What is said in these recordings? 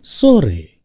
sore.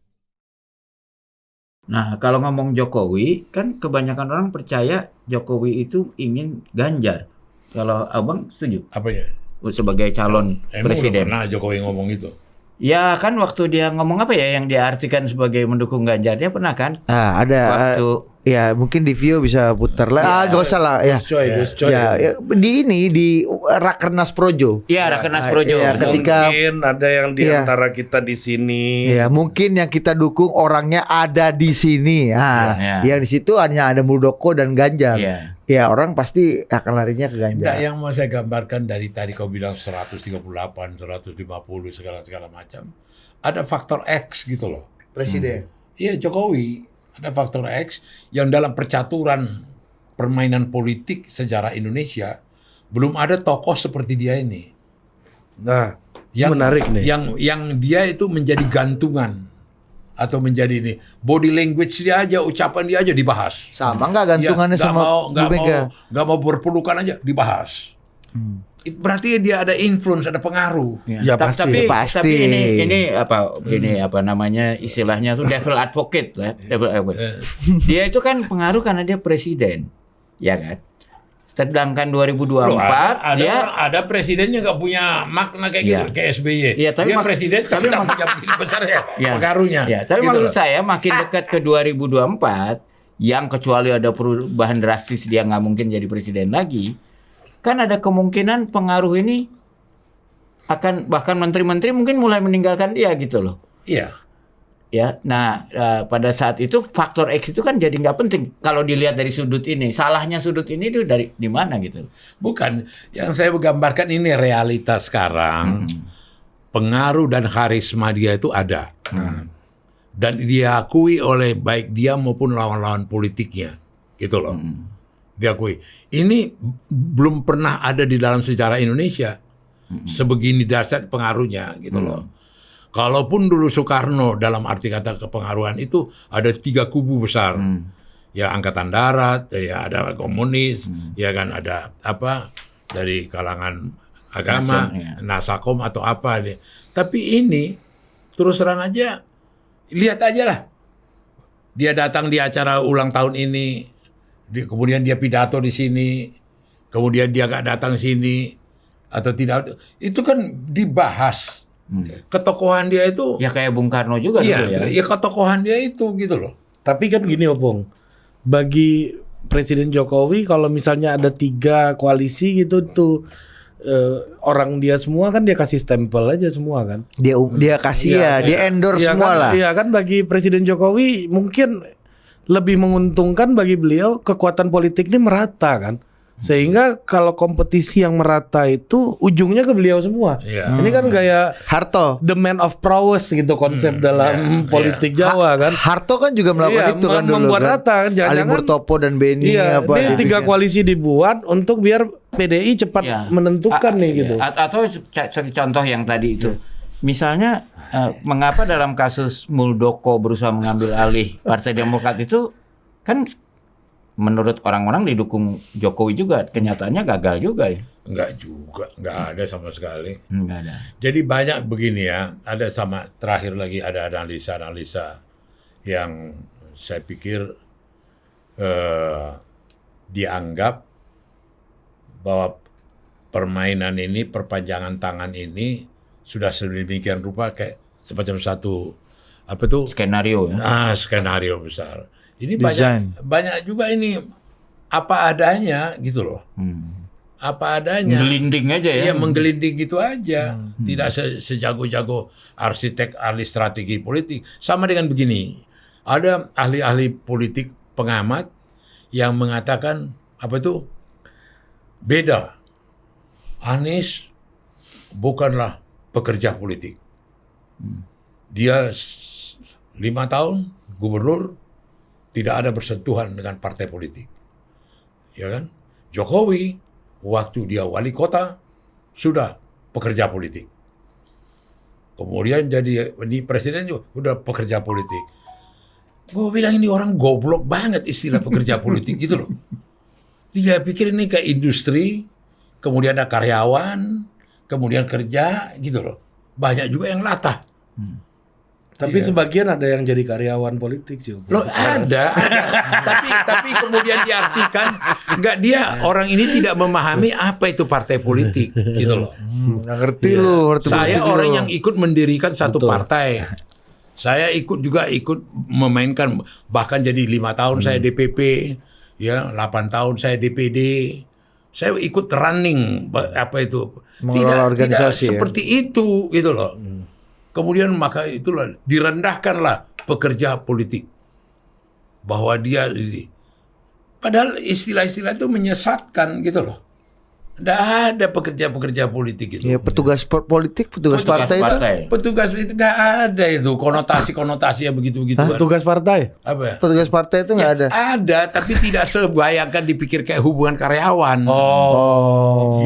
Nah, kalau ngomong Jokowi, kan kebanyakan orang percaya Jokowi itu ingin Ganjar. Kalau abang setuju? Apa ya? Sebagai calon Emang presiden. udah pernah Jokowi ngomong itu? Ya kan waktu dia ngomong apa ya yang diartikan sebagai mendukung Ganjar, dia pernah kan? Ah, ada. Waktu Ya mungkin di Vio bisa putar lah. Gak usah lah ya. Gus Coy. Ya, di Rakernas Projo. Iya, Rakernas Projo. Ya, ketika Mungkin ada yang di antara kita di sini. ya mungkin yang kita dukung orangnya ada di sini. Yang di situ hanya ada Muldoko dan Ganjar. Iya. Ya orang pasti akan larinya ke Ganjar. Enggak, yang mau saya gambarkan dari tadi kau bilang 138, 150 segala macam. Ada faktor X gitu loh. Presiden. Iya, Jokowi. Ada faktor X yang dalam percaturan permainan politik sejarah Indonesia belum ada tokoh seperti dia ini. Nah, Yang menarik nih. Yang dia itu menjadi gantungan atau menjadi ini body language dia aja, ucapan dia aja dibahas. Sama nggak gantungannya Ya, sama Bu Mega? nggak mau berpelukan aja dibahas. Berarti dia ada influence, ada pengaruh. Ya, pasti. Tapi Pasti. ini apa namanya istilahnya tuh devil advocate lah, devil advocate. Dia itu kan pengaruh karena dia presiden, ya kan? Sedangkan 2024 Loh, dia ada presidennya nggak punya makna kayak gitu, kayak SBY. Iya, tapi dia presiden tapi nggak punya besar ya pengaruhnya. Ya, tapi Gitu maksud loh. saya makin dekat ke 2024 yang kecuali ada perubahan drastis dia nggak mungkin jadi presiden lagi. Kan ada kemungkinan pengaruh ini akan bahkan menteri-menteri mungkin mulai meninggalkan dia gitu loh. Iya. Ya, nah pada saat itu faktor X itu kan jadi nggak penting kalau dilihat dari sudut ini. Salahnya sudut ini itu dari di mana gitu? Bukan, yang saya gambarkan ini realitas sekarang. Pengaruh dan karisma dia itu ada. Dan diakui oleh baik dia maupun lawan-lawan politiknya. Gitu loh. Diakui. Ini belum pernah ada di dalam sejarah Indonesia. Sebegini dasar pengaruhnya gitu loh. Kalaupun dulu Soekarno dalam arti kata kepengaruhan itu ada 3 kubu besar. Ya angkatan darat, ya ada komunis, ya kan ada apa dari kalangan agama, Nasakom atau apa nih. Tapi ini terus terang aja lihat aja lah. Dia datang di acara ulang tahun ini, kemudian dia pidato di sini, kemudian dia gak datang sini atau tidak, itu kan dibahas. Ketokohan dia itu Ya kayak Bung Karno juga iya, dulu ya. ya ketokohan dia itu gitu loh. Tapi kan gini Opung, bagi Presiden Jokowi kalau misalnya ada 3 koalisi gitu tuh orang dia semua kan dia kasih stempel aja semua kan. Dia kasih dia endorse Iya semua kan, lah. Iya kan bagi Presiden Jokowi mungkin lebih menguntungkan bagi beliau kekuatan politik ini merata kan. Sehingga kalau kompetisi yang merata itu ujungnya ke beliau semua. Iya. Ini kan kayak Harto. the man of prowess gitu konsep dalam politik Jawa kan. Harto kan juga melakukan itu kan dulu membuat kan. rata kan. Ali Jangan-jangan Murtopo dan Beni iya, apa ini gitu 3 kan. koalisi dibuat untuk biar PDI cepat Ya. menentukan nih gitu. Atau contoh yang tadi itu. Misalnya mengapa dalam kasus Muldoko berusaha mengambil alih Partai Demokrat itu kan menurut orang-orang didukung Jokowi juga, kenyataannya gagal juga ya. Enggak juga, enggak ada sama sekali. Enggak ada. Jadi banyak begini ya, ada sama terakhir lagi ada analisa-analisa yang saya pikir dianggap bahwa permainan ini, perpanjangan tangan ini sudah sedemikian rupa kayak semacam satu apa tuh Skenario ya. skenario besar. Ini Design. banyak juga ini apa adanya gitu loh. Apa adanya. Gelinding aja ya. Iya, menggelinding gitu aja. Tidak sejago-jago arsitek, ahli strategi politik. Sama dengan begini. Ada ahli-ahli politik pengamat yang mengatakan apa itu? Beda. Anies bukanlah pekerja politik. Dia 5 tahun gubernur tidak ada bersentuhan dengan partai politik. Ya kan? Jokowi waktu dia wali kota sudah pekerja politik. Kemudian jadi ini presiden juga udah pekerja politik. Gue bilang ini orang goblok banget istilah pekerja politik gitu loh. Dia pikir ini kayak industri, kemudian ada karyawan, kemudian kerja gitu loh. Banyak juga yang latah. Tapi sebagian ada yang jadi karyawan politik sih. Loh ada. tapi kemudian diartikan nggak, dia orang ini tidak memahami apa itu partai politik gitu loh. Nggak ngerti lu. Saya orang yang ikut mendirikan satu partai. Saya ikut memainkan, bahkan jadi 5 tahun saya DPP, ya 8 tahun saya DPD. Saya ikut running apa itu. Mengelola organisasi tidak seperti itu gitu loh. Kemudian maka itulah direndahkanlah pekerja politik, bahwa dia, padahal istilah-istilah itu menyesatkan gitu loh. Tidak ada pekerja-pekerja politik itu. Ya, petugas politik, petugas partai itu. Petugas itu nggak ada itu konotasi yang begitu-begitu. Tugas partai? Apa? Petugas partai itu nggak ada. Ada, tapi tidak sebayangkan dipikir kayak hubungan karyawan.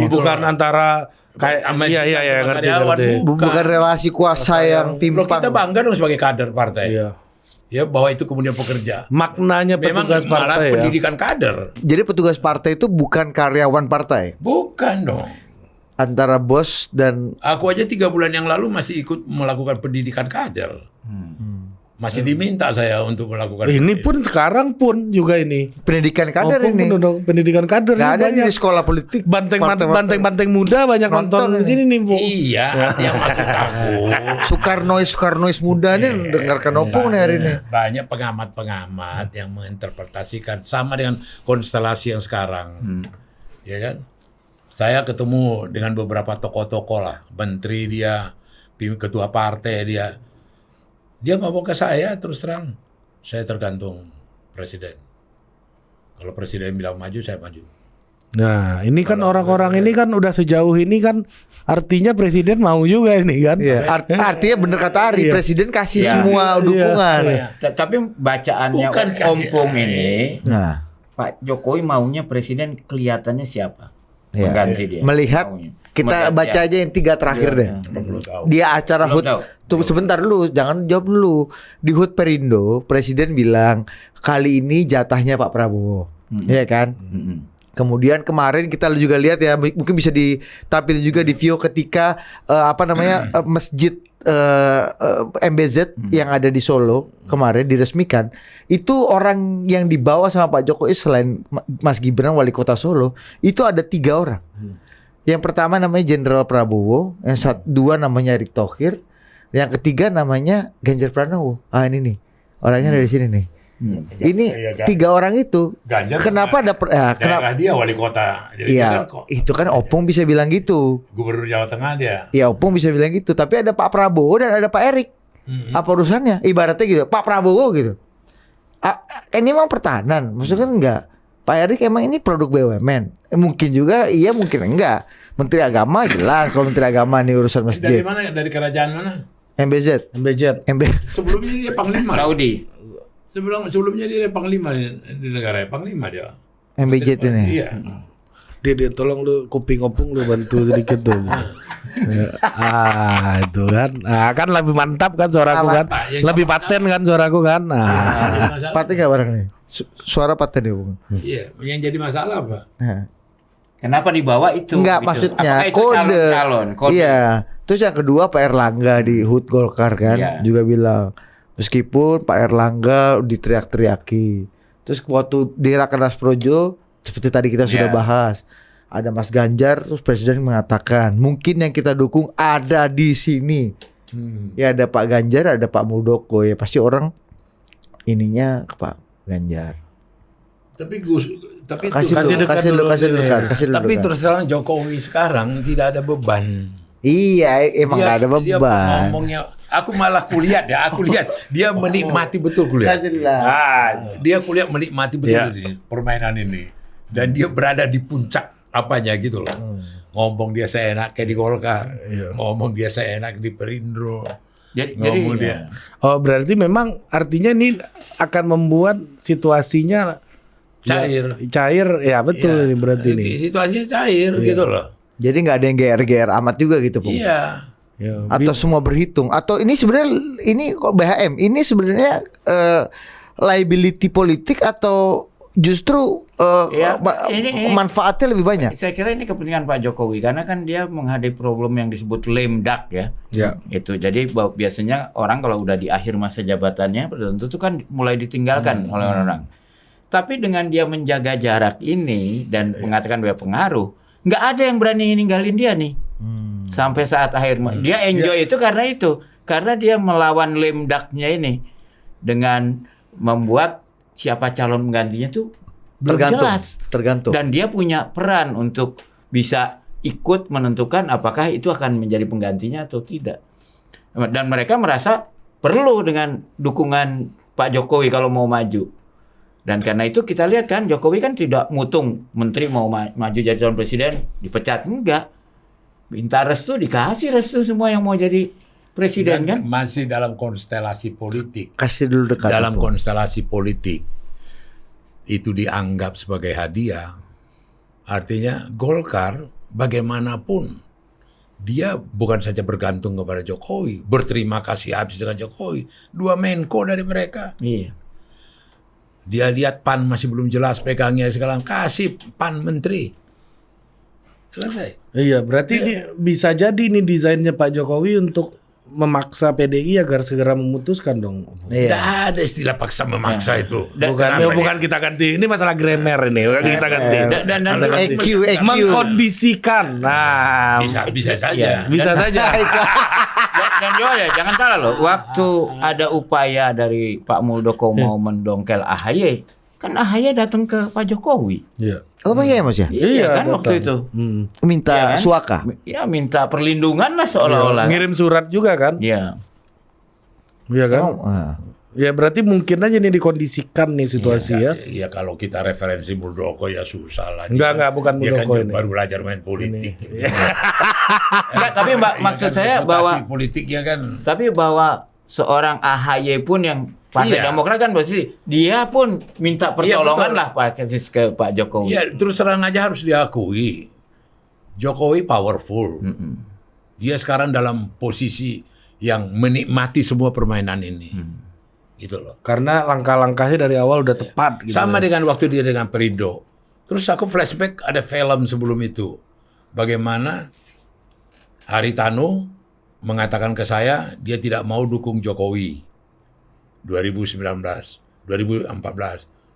Gitu bukan antara kayak iya karyawan, ngerti. Bukan relasi kuasa yang Loh, timpang. kita bangga dong sebagai kader partai. Iya. Ya, bahwa itu kemudian pekerja. Maknanya Memang petugas malah partai ya. pendidikan kader. Jadi petugas partai itu bukan karyawan partai. Bukan dong. Antara bos dan Aku aja 3 bulan yang lalu masih ikut melakukan pendidikan kader. Masih diminta saya untuk melakukan. Ini pun sekarang pun juga ini. pendidikan kader ini. Pendidikan kader Nggak ini ada banyak. di sekolah politik. Banteng-banteng muda banyak nonton di sini nih, Bu. Iya, yang maksud aku. Soekarnois muda nih dengarkan opung nih hari ini. Banyak pengamat-pengamat yang menginterpretasikan sama dengan konstelasi yang sekarang. Ya kan? Saya ketemu dengan beberapa tokoh-tokoh lah, menteri dia, ketua partai dia. Dia ngomong ke saya terus terang, saya tergantung presiden. Kalau presiden bilang maju, saya maju. Nah, ini kan orang-orang ini kan udah sejauh ini kan artinya presiden mau juga ini kan. Iya, artinya bener kata Ari, Iya. presiden kasih Iya. semua dukungan. Tapi bacaannya Bukan Ompong ini, Nah, Pak Jokowi maunya presiden kelihatannya siapa? Iya. Mengganti dia. Melihat Maunya. kita Melihat baca aja yang 3 terakhir deh. Belum tahu. Dia acara Belum HUT. tahu. Tunggu sebentar dulu, jangan jawab dulu. Di HUT Perindo, presiden bilang kali ini jatahnya Pak Prabowo. Iya kan? Kemudian kemarin kita juga lihat ya, mungkin bisa ditampilkan juga di video ketika masjid MBZ yang ada di Solo kemarin diresmikan. Itu orang yang dibawa sama Pak Jokowi selain Mas Gibran wali kota Solo, itu ada 3 orang. Yang pertama namanya Jenderal Prabowo, yang dua namanya Erick Thohir, yang ketiga namanya Ganjar Pranowo. Ah ini nih, orangnya dari sini nih. Ini Iya, 3 orang itu. Ganjar Kenapa ada daerah dia wali kota. Dia Iya, itu kan Opung bisa bilang gitu. Gubernur Jawa Tengah dia. Ya Opung bisa bilang gitu. Tapi ada Pak Prabowo dan ada Pak Erick. Apa urusannya? Ibaratnya gitu, Pak Prabowo gitu. Ini emang pertahanan, maksudnya kan enggak. Pak Erick emang ini produk BUMN. Mungkin juga iya, mungkin enggak. Menteri Agama jelas, kalau Menteri Agama nih urusan Dari masjid. mana? Dari kerajaan mana? MBZ. Sebelumnya dia panglima. Saudi. Sebelumnya dia panglima di negara, panglima dia. MBZ ini. Iya. Dia tolong lu kuping opung lu bantu sedikit tuh. Itu kan. Kan lebih mantap kan suaraku kan. Lebih paten kan suaraku kan. Paten enggak barang nih? Suara paten ya, Bung. Iya, yang jadi masalah apa? Nah. Kenapa dibawa itu? Enggak, gitu? maksudnya Apakah itu kode. Kode. Iya. Terus yang kedua Pak Erlangga di HUT Golkar kan Iya. juga bilang meskipun Pak Erlangga diteriak-teriaki. Terus waktu di Rakernas Projo seperti tadi kita sudah bahas, ada Mas Ganjar, terus presiden mengatakan mungkin yang kita dukung ada di sini. Ya ada Pak Ganjar, ada Pak Muldoko, ya pasti orang ininya ke Pak Ganjar. Tapi Kasih dulu. Tapi terus terang Jokowi sekarang tidak ada beban. Iya, emang gak ada Dia beban. ngomongnya, aku malah kulihat ya, aku lihat dia menikmati betul kuliah. Dia kuliah menikmati betul ini, permainan ini, dan dia berada di puncak apanya gitu loh. Ngomong dia seenak kayak di Golkar, ngomong dia seenak di Perindo. Jadi dia. Oh, berarti memang artinya ini akan membuat situasinya cair ya betul ini berarti ini. Situasinya cair gitu loh. Jadi nggak ada yang GR-GR amat juga gitu, Pung. Iya. Atau semua berhitung. Atau ini sebenarnya ini kok BHM ini sebenarnya liability politik atau justru Ya, ini- manfaatnya lebih banyak. Saya kira ini kepentingan Pak Jokowi karena kan dia menghadapi problem yang disebut lame duck ya. Ya. Itu jadi biasanya orang kalau udah di akhir masa jabatannya tentu itu kan mulai ditinggalkan oleh orang-orang. Tapi dengan dia menjaga jarak ini dan mengatakan bahwa pengaruh, nggak ada yang berani ninggalin dia nih. Sampai saat akhir dia enjoy itu karena dia melawan lame duck-nya ini dengan membuat siapa calon penggantinya tuh belum jelas. Tergantung. Dan dia punya peran untuk bisa ikut menentukan apakah itu akan menjadi penggantinya atau tidak. Dan mereka merasa perlu dengan dukungan Pak Jokowi kalau mau maju. Dan karena itu kita lihat kan Jokowi kan tidak mutung menteri mau maju jadi calon presiden dipecat, enggak. Minta restu, dikasih restu semua yang mau jadi presiden kan. Masih dalam konstelasi politik. Kasih dulu dekat. Dalam Opung. konstelasi politik itu dianggap sebagai hadiah. Artinya Golkar bagaimanapun dia bukan saja bergantung kepada Jokowi, berterima kasih habis dengan Jokowi. 2 Menko dari mereka. Iya. Dia lihat PAN masih belum jelas pegangnya sekarang, kasih PAN menteri. Selesai. Iya, berarti ini bisa jadi ini desainnya Pak Jokowi untuk memaksa PDI agar segera memutuskan dong. Iya. Tidak ada istilah paksa memaksa itu. Bukan kita ganti. Ini masalah grammar ini. Bukan kita ganti. Dan EQ. Mengkondisikan. Nah, Bisa saja. bisa saja. dan juga ya, jangan salah loh. Waktu ada upaya dari Pak Muldoko mau mendongkel AHY, kan AHY datang ke Pak Jokowi. Iya. Oh iya Mas ya? Iya kan datang. waktu itu. Minta Iya kan? suaka. Ya minta perlindungan lah seolah-olah. Ngirim surat juga kan? Iya. Iya kan? Oh, Ya berarti mungkin aja nih dikondisikan nih situasi ya. Ya kalau kita referensi Muldoko ya susah lah. Enggak, bukan Dia kan Muldoko ini. baru belajar main politik. Enggak, tapi maksud saya bahwa politiknya kan bahwa seorang AHY pun yang Partai Iya. Demokrat kan posisi dia pun minta pertolongan lah ke Pak Jokowi. ya terus terang aja harus diakui. Jokowi powerful. Dia sekarang dalam posisi yang menikmati semua permainan ini. Gitu loh. Karena langkah-langkahnya dari awal udah tepat gitu. Sama dengan waktu dia dengan Perindo. Terus aku flashback ada film sebelum itu. Bagaimana Haritanu mengatakan ke saya dia tidak mau dukung Jokowi 2019, 2014.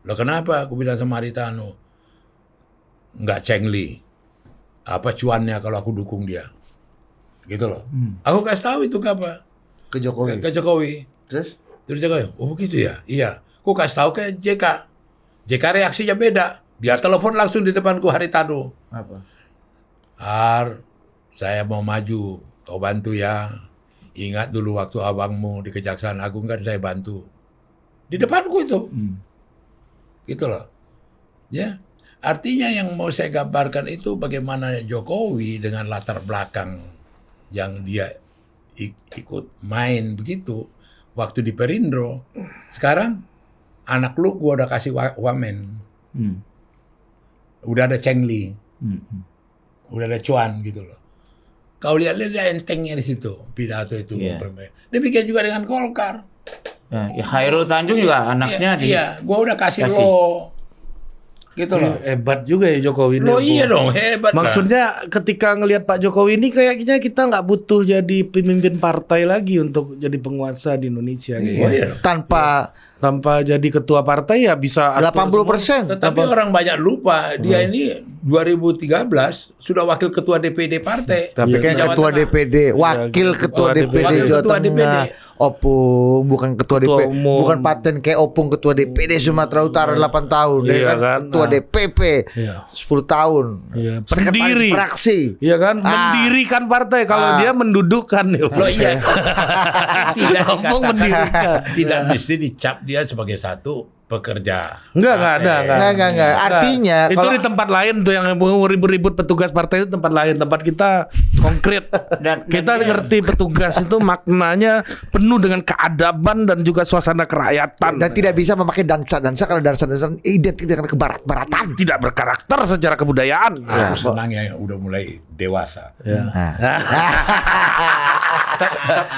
Loh kenapa? Aku bilang sama Haritanu. Enggak cengli. Apa cuannya kalau aku dukung dia? Gitu loh. Aku kasih tahu itu ke apa? Ke Jokowi. Ke Jokowi. Terus? Terus Jokowi, oh begitu ya? Iya. Aku kasih tahu ke JK. JK reaksinya beda. Dia telepon langsung di depanku Haritanu. Apa? Saya mau maju. Kau bantu ya. Ingat dulu waktu abangmu di Kejaksaan Agung kan saya bantu. Di depanku itu. Gitu loh. Ya. Artinya yang mau saya gambarkan itu bagaimana Jokowi dengan latar belakang yang dia ikut main begitu. Waktu di Perindo. Sekarang anak lu gua udah kasih wamen. Udah ada cengli. Udah ada cuan gitu loh. Kau lihat dia entengnya di situ pidato itu. Iya. Demikian juga dengan Golkar. Ya, Khairul Tanjung juga anaknya Iya, gua udah kasih kasih. lo. Gitu loh. Hebat juga ya Jokowi ini. Lo iya dong, hebat. Maksudnya ketika ngelihat Pak Jokowi ini kayaknya kita nggak butuh jadi pemimpin partai lagi untuk jadi penguasa di Indonesia. Iya, Kayaknya. iya. Tanpa jadi ketua partai ya bisa atur 80%. Tetapi orang banyak lupa dia ini 2013 sudah wakil ketua DPD partai. Tapi kan Jawa ketua Tengah. DPD, wakil ketua DPD Wakil Jawa ketua Tengah. DPD. Opung, bukan ketua Ketua DPD, umum. bukan paten kayak Opung ketua DPD Sumatera Utara 8 tahun, Iya dia kan kan? ketua Nah. DPP Iya. 10 tahun. Iya, Sekretaris pendiri. fraksi. Iya kan? Mendirikan partai. Kalau dia mendudukkan ya. Lo iya. Tidak Opung dikatakan. mendirikan. Tidak mesti dicap dia sebagai satu pekerja. Enggak ada. Enggak. Artinya itu kalau di tempat lain tuh yang ribut-ribut petugas partai itu tempat lain. Tempat kita konkret. Dan Kita dia- ngerti petugas itu maknanya penuh dengan keadaban dan juga suasana kerakyatan. dan tidak bisa memakai dansa karena dansa identik dengan kebarat-baratan. Tidak berkarakter secara kebudayaan. Aku senang ya udah mulai dewasa.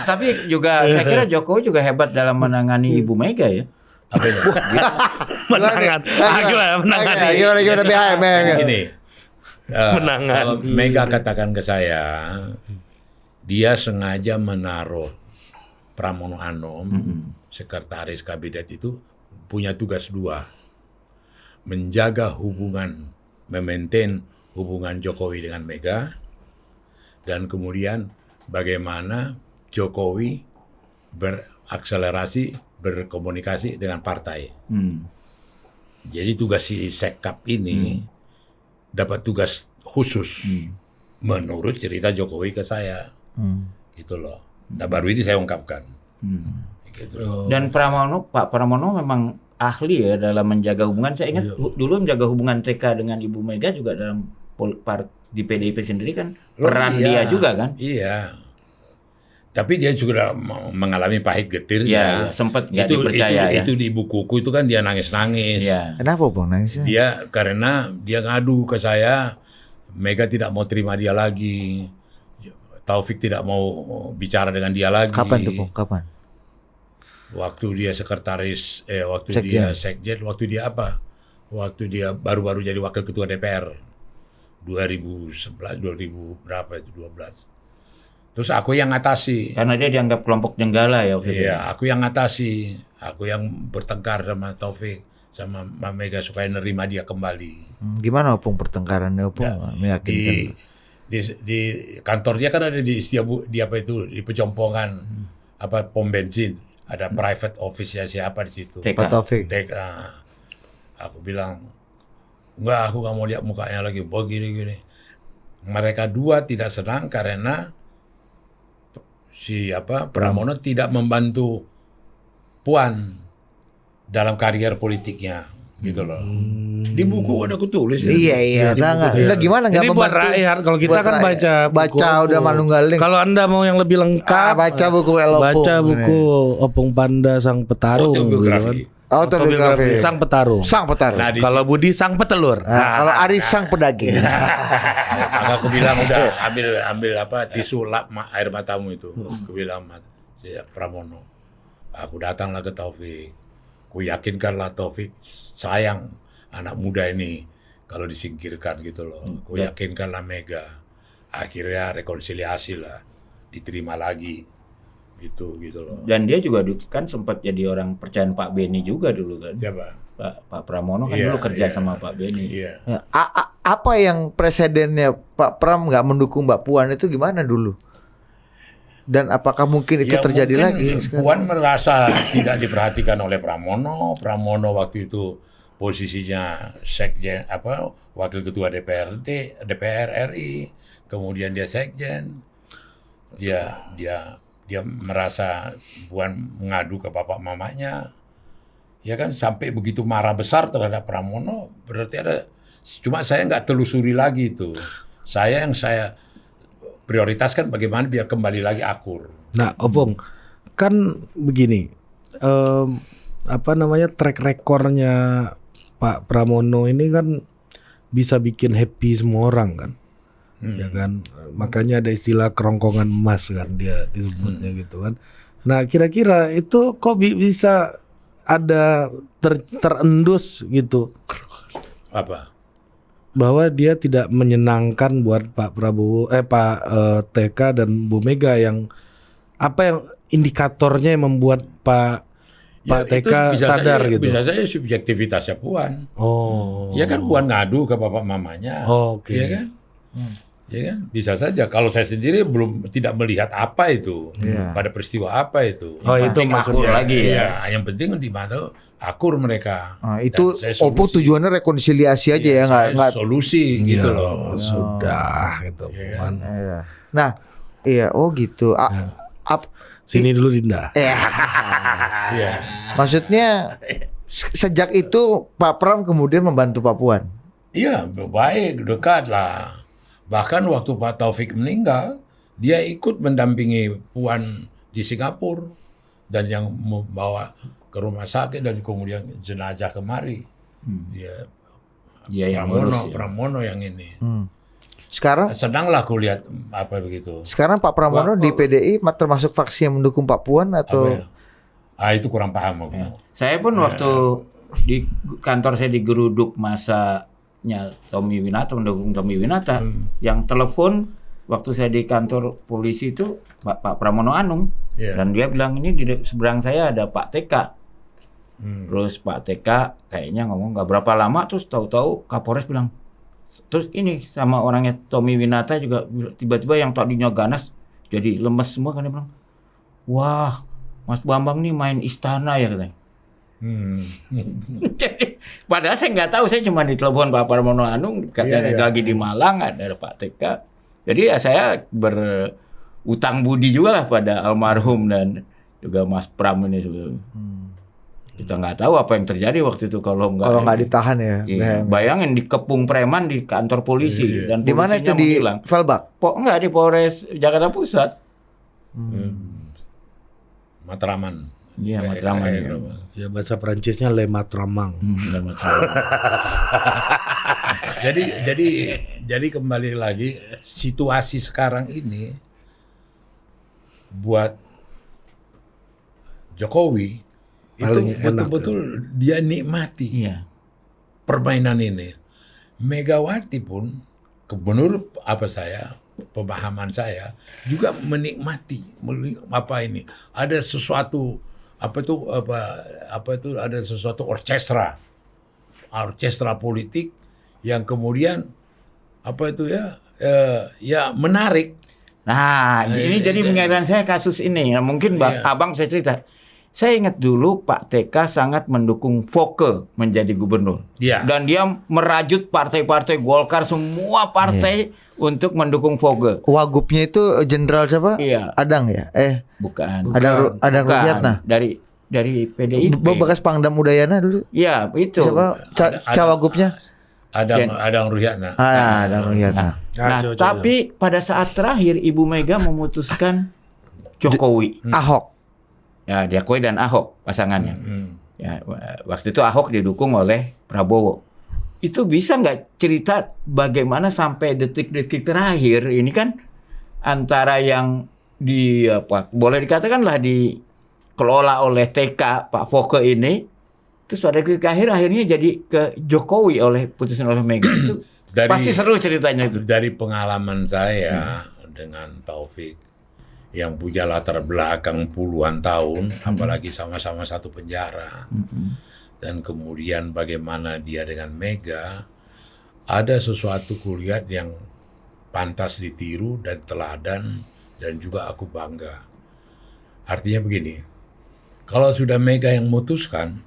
Tapi juga saya kira Jokowi juga hebat dalam menangani Ibu Mega ya. Apa itu? Menangan. Menangan. Gimana BHM? Gini, Menangan. kalau Mega katakan ke saya, dia sengaja menaruh Pramono Anum, sekretaris kabinet itu punya tugas 2, menjaga hubungan, memaintain hubungan Jokowi dengan Mega, dan kemudian bagaimana Jokowi berakselerasi, berkomunikasi dengan partai. Jadi tugas si Sekap ini dapat tugas khusus menurut cerita Jokowi ke saya, gitu loh. Nah baru ini saya ungkapkan. Gitu. Dan Pak Pramono memang ahli ya dalam menjaga hubungan. Saya ingat dulu menjaga hubungan TK dengan Ibu Mega juga dalam di PDIP sendiri kan peran dia juga kan. Iya. Tapi dia juga mengalami pahit getirnya. Iya, sempat nggak dipercaya itu di bukuku itu kan dia nangis-nangis. Iya. Kenapa Bang nangisnya? Dia karena dia ngadu ke saya, Mega tidak mau terima dia lagi. Taufik tidak mau bicara dengan dia lagi. Kapan tuh Bang? Kapan? Waktu dia sekretaris, waktu Sekjen. dia sekjen, waktu dia apa? Waktu dia baru-baru jadi wakil ketua DPR. 2011, 2000 berapa itu, 12. Terus aku yang ngatasi. Karena dia dianggap kelompok jenggala ya waktu itu. Iya, aku yang ngatasi. Aku yang bertengkar sama Taufik, sama Mbak Mega supaya nerima dia kembali. Gimana Opung pertengkarannya Opung? Meyakinkan. Di kantor dia kan ada di di apa itu, di Pejompongan, apa pom bensin, ada private office-nya siapa di situ. TK. Pak Taufik. Aku bilang, enggak, aku nggak mau lihat mukanya lagi. Begini-gini. Mereka dua tidak senang karena Pramono tidak membantu Puan dalam karier politiknya, gitu loh. Di buku ada aku tulis. Iya. Di buku tuh. Enggak gimana enggak Ini buat rakyat. Kalau kita kan baca udah Manunggaling. Kalau Anda mau yang lebih lengkap, baca buku Elopung. baca buku Opung Panda Sang Petarung. Autobiografi. Autobiografi. Sang Petarung. Sang petarung. Nah, Kalau Budi Sang Petelur. Kalau Aris sang pedaging. Maka aku bilang udah ambil apa tisu lap air matamu itu. Aku bilang si Pramono. Aku datanglah ke Taufik. Ku yakinkanlah Taufik sayang anak muda ini kalau disingkirkan gitu loh. Ku yakinkanlah Mega. Akhirnya rekonsiliasi lah, diterima lagi. Gitu loh. Dan dia juga kan sempat jadi orang percayaan Pak Beni juga dulu kan. Siapa? Pak Pramono kan dulu kerja sama Pak Beni. Iya. Ya, apa yang presidennya Pak Pram nggak mendukung Mbak Puan itu gimana dulu? Dan apakah mungkin itu terjadi lagi? Puan merasa tidak diperhatikan oleh Pramono. Pramono waktu itu posisinya sekjen wakil ketua DPR RI, kemudian dia sekjen. Dia merasa Puan mengadu ke bapak mamanya. Ya kan sampai begitu marah besar terhadap Pramono, berarti ada. Cuma saya nggak telusuri lagi itu. Saya prioritaskan bagaimana biar kembali lagi akur. Nah, Opung, kan begini, track recordnya Pak Pramono ini kan bisa bikin happy semua orang kan, ya kan. Makanya ada istilah kerongkongan emas kan dia disebutnya gitu kan. Nah, kira-kira itu kok bisa ada terendus gitu? Apa? Bahwa dia tidak menyenangkan buat Pak Prabowo, Pak TK dan Bu Mega yang indikatornya yang membuat Pak TK sadar gitu. Bisa saja subjektivitasnya Puan. Oh. Ya kan Puan ngadu ke bapak mamanya. Oh, oke. Iya kan? Ya kan? Bisa saja. Kalau saya sendiri tidak melihat apa itu. Pada peristiwa apa itu. Oh, itu maksudnya lagi ya. Yang penting di mana akur mereka. Nah, itu Dan saya Opung solusi. tujuannya rekonsiliasi aja ya, Saya nggak. solusi gitu loh. Sudah gitu. Iya. Puan. Iya. Nah, iya, gitu. Sini dulu Dinda. Iya. Maksudnya sejak itu Pak Pram kemudian membantu Pak Puan. Iya, baik, dekat lah. Bahkan waktu Pak Taufik meninggal, dia ikut mendampingi Puan di Singapura dan yang membawa ke rumah sakit dan kemudian jenazah kemari. Dia yang ngurus. Pramono yang ini. Sekarang Senanglah aku lihat apa begitu. Sekarang Pak Pramono di PDI termasuk faksi yang mendukung Pak Puan atau Apa ya? Itu kurang paham aku. Saya pun waktu di kantor saya digeruduk masanya Tommy Winata, mendukung Tommy Winata, yang telepon waktu saya di kantor polisi itu Pak Pramono Anung, dan dia bilang ini di seberang saya ada Pak TK. Terus Pak TK kayaknya ngomong nggak berapa lama, terus tahu-tahu Kapolres bilang, terus ini sama orangnya Tommy Winata juga tiba-tiba yang tadinya ganas jadi lemes semua, kan dia bilang, wah Mas Bambang nih main istana ya katanya. Jadi, padahal saya nggak tahu, saya cuma ditelepon Pak Pramono Anung katanya lagi di Malang ada Pak TK. Jadi ya saya berutang budi juga lah pada almarhum dan juga Mas Pram ini sebetulnya. Kita nggak tahu apa yang terjadi waktu itu kalau nggak ditahan ya. Iya. Bayangin dikepung preman di kantor polisi dan Di mana itu, di Velbak? Enggak, di Polres Jakarta Pusat. Matraman. Iya, Matraman. Ya bahasa Perancisnya Le Matramang. Jadi kembali lagi, situasi sekarang ini buat Jokowi itu betul-betul dia nikmati permainan ini. Megawati pun, menurut pemahaman saya juga menikmati apa ini. Ada sesuatu ada sesuatu orkestra politik yang kemudian menarik. Nah, ini jadi mengingatkan saya kasus ini. Nah, mungkin Abang bisa cerita. Saya ingat dulu Pak TK sangat mendukung Foke menjadi gubernur. Dan dia merajut partai-partai Golkar, semua partai untuk mendukung Foke. Wagubnya itu jenderal siapa? Adang ya? Bukan. Adang Ruhyatna. Dari PDIP. Bekas Pangdam Udayana dulu. Iya, itu. Siapa? Cawagubnya? Adang Ruhyatna. Adang Ruhyatna. Nah, tapi pada saat terakhir Ibu Mega memutuskan Jokowi. Ahok. Ya, Jokowi dan Ahok pasangannya. Ya, waktu itu Ahok didukung oleh Prabowo. Itu bisa nggak cerita bagaimana sampai detik-detik terakhir ini kan antara yang boleh dikatakanlah dikelola oleh TK Pak Foke ini, terus pada detik akhirnya jadi ke Jokowi oleh putusan oleh Mega. Itu pasti seru ceritanya itu. Dari pengalaman saya dengan Taufik yang punya latar belakang puluhan tahun, apalagi sama-sama satu penjara, dan kemudian bagaimana dia dengan Mega, ada sesuatu kulihat yang pantas ditiru dan teladan, dan juga aku bangga. Artinya begini, kalau sudah Mega yang memutuskan,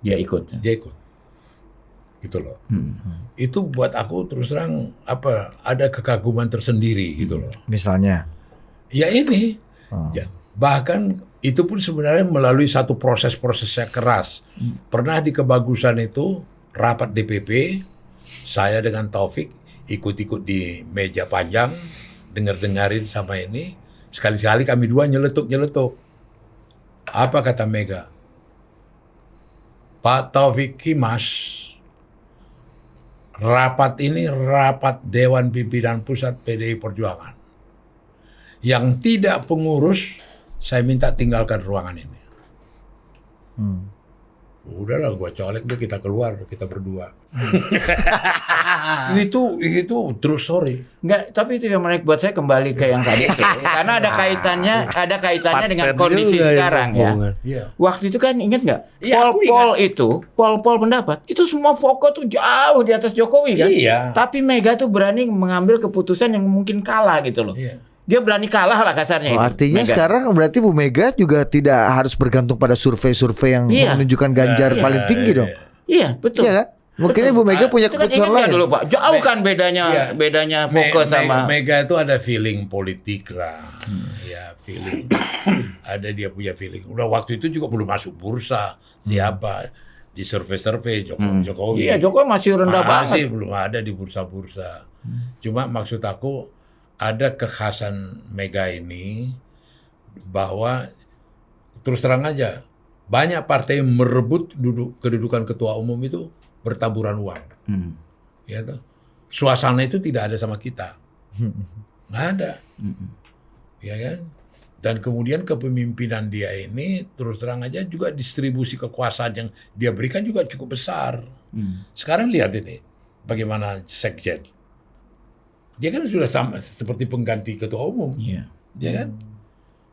dia ikut. Gitu loh. Itu buat aku terus terang ada kekaguman tersendiri gitu loh. Misalnya? Ya ini, bahkan itu pun sebenarnya melalui satu proses-proses yang keras. Pernah di Kebagusan itu rapat DPP, saya dengan Taufik ikut-ikut di meja panjang, dengar-dengarin sama ini. Sekali-sekali kami dua nyeletuk-nyeletuk. Apa kata Mega? Pak Taufik Kimas, rapat ini rapat Dewan Pimpinan Pusat PDI Perjuangan. Yang tidak pengurus, saya minta tinggalkan ruangan ini. Udahlah, gua colek deh, kita keluar, kita berdua. Itu true story. Enggak, tapi itu yang menarik buat saya kembali ke yang tadi itu. Karena ada kaitannya dengan kondisi sekarang ya. Waktu itu kan ingat nggak? Poll pendapat itu semua Foke tuh jauh di atas Jokowi kan. Tapi Mega tuh berani mengambil keputusan yang mungkin kalah gitu loh. Dia berani kalah lah kasarnya. Artinya Mega. Sekarang berarti Bu Mega juga tidak harus bergantung pada survei-survei yang menunjukkan Ganjar paling tinggi dong. Iya, betul. Iya kan? Mungkin Bu Mega punya keputusan lain. Dulu Pak, jauh kan bedanya Foke sama Mega itu ada feeling politik lah. Ya, feeling. Ada dia punya feeling. Udah waktu itu juga belum masuk bursa. Siapa di survei Jokowi. Iya, Jokowi masih rendah banget. Belum ada di bursa-bursa. Cuma maksud aku ada kekhasan Mega ini bahwa terus terang aja banyak partai yang merebut kedudukan ketua umum itu bertaburan uang. Ya toh? Suasana itu tidak ada sama kita. Nggak ada. Ya kan? Dan kemudian kepemimpinan dia ini terus terang aja juga distribusi kekuasaan yang dia berikan juga cukup besar. Sekarang lihat ini bagaimana sekjen. Dia kan sudah sama seperti pengganti ketua umum. Iya. Ya kan?